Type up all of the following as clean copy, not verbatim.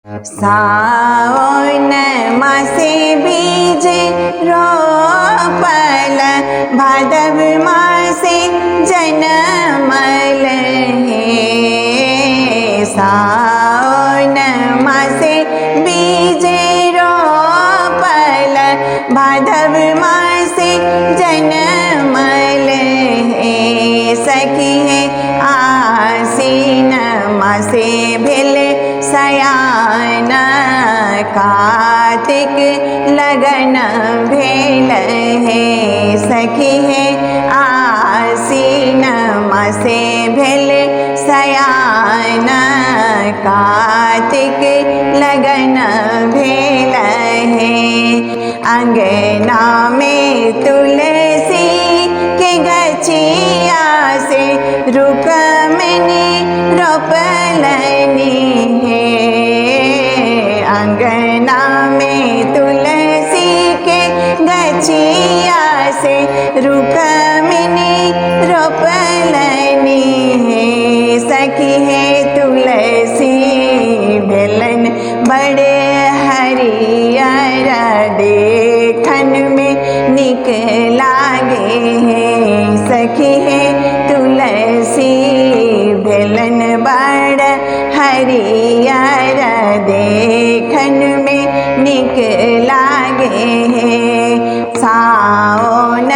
सावन मासे बीज रोपल, भादव मासे जनमल हे। सावन मासे बीज रोपल, भादव मासे जनमल हे। सखी हे आसीन मासे भेल सयान, कार्तिक लगन भेल हे। सखी हे आसीन मासे भेल सयान, कार्तिक लगन भेल हे। अंगना में तुलसी के गछिया से रुक्मिणी रोपलनी है। अंगना में तुलसी के गछिया से रुक्मिणी रोपलनी है। सखी है तुलसी भेलन बड़े हरियर, देखन में निक लागे है। सखी है तुलसी भेलन बड़ हरियर, देखन में निक लागे है। सावन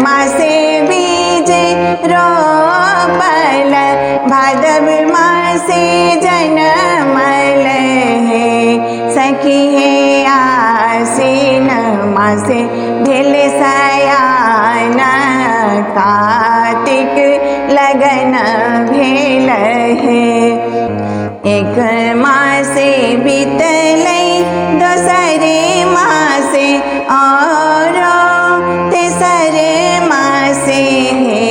मासे बीज रोपल, भादव मासे जनमल है। सखी है आसीन मासे भेल सयान, कार्तिक लगन भेल है। एक मासे बीतलै दोसरे मासे और तेसरे मासे है।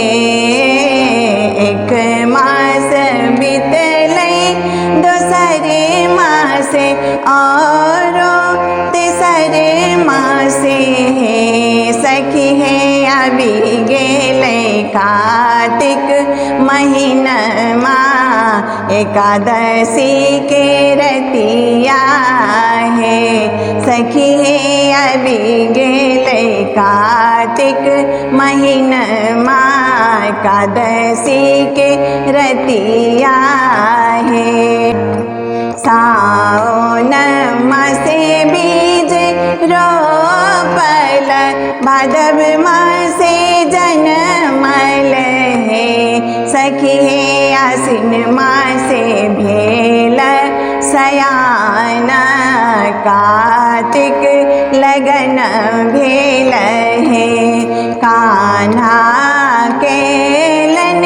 एक मास बीतलै दोसरे मासे और तेसरे मासे है। सखी है अभी गेलै कार्तिक महीनमा, एकादशी के रतिया है। सखी है अभी गेलै कार्तिक महीनमा, एकादशी के रतिया है। सावन मासे बीज रोपल, भादव मासे जनमल है। सखी है आसीन मासे भेल सयान, कार्तिक लगन भेल है। कान्हा केलन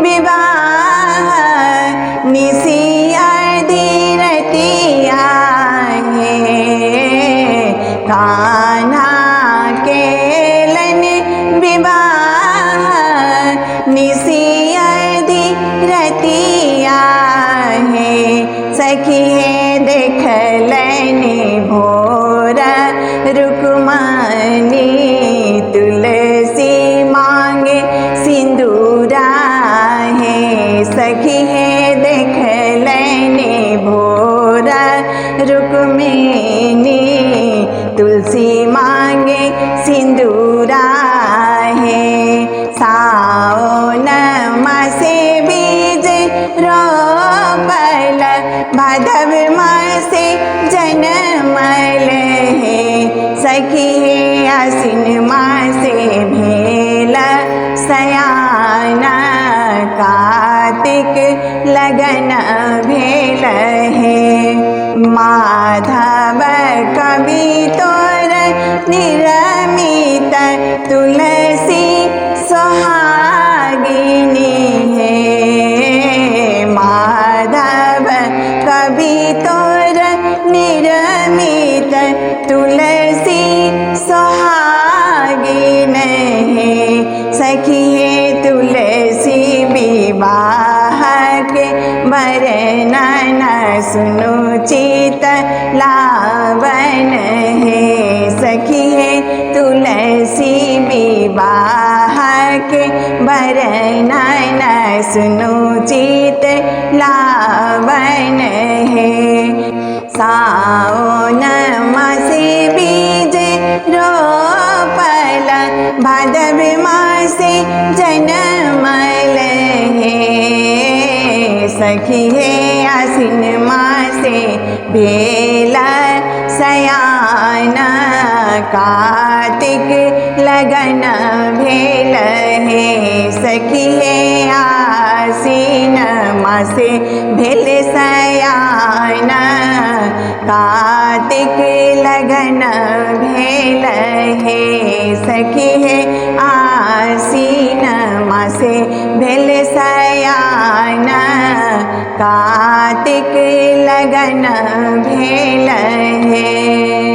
विवाह, निसिया धीरतिया है। कान्हा केलन विवाह, निसिया धीरतिया है। सखी है देखलनि भोर रुक्मिणी, तुलसी मांगे सिंदूरा है। सखी है देखलनि भोर रुक्मिणी, तुलसी मांगे सिंदूरा है। सावन मासे बीज रोपल, भादव मासे जनमल है। सखी है आसीन मासे भेल सयान, कार्तिक लगन भेल है। माधव कवि तोर निरमित, तुलसी सोहागिनी है। माधव कवि तोर निरमित, तुलसी सोहागिन है। सखी है तुलसी विवाह के वर्णन, सुनो चित लावन है। सखी है तुलसी विवाह के वर्णन, सुनो चित लावन है। साओन मासे बीज रोपल, भादव मासे जनमल हे। सखी हे आसिन मासे भेल सयान, कार्तिक लगन भेल हे। सखी हे आसिन मासे भेल सयान, कार्तिक लगन भेल हे। सखी हे आसिन मासे भेल सयान, कार्तिक लगन भेल हे।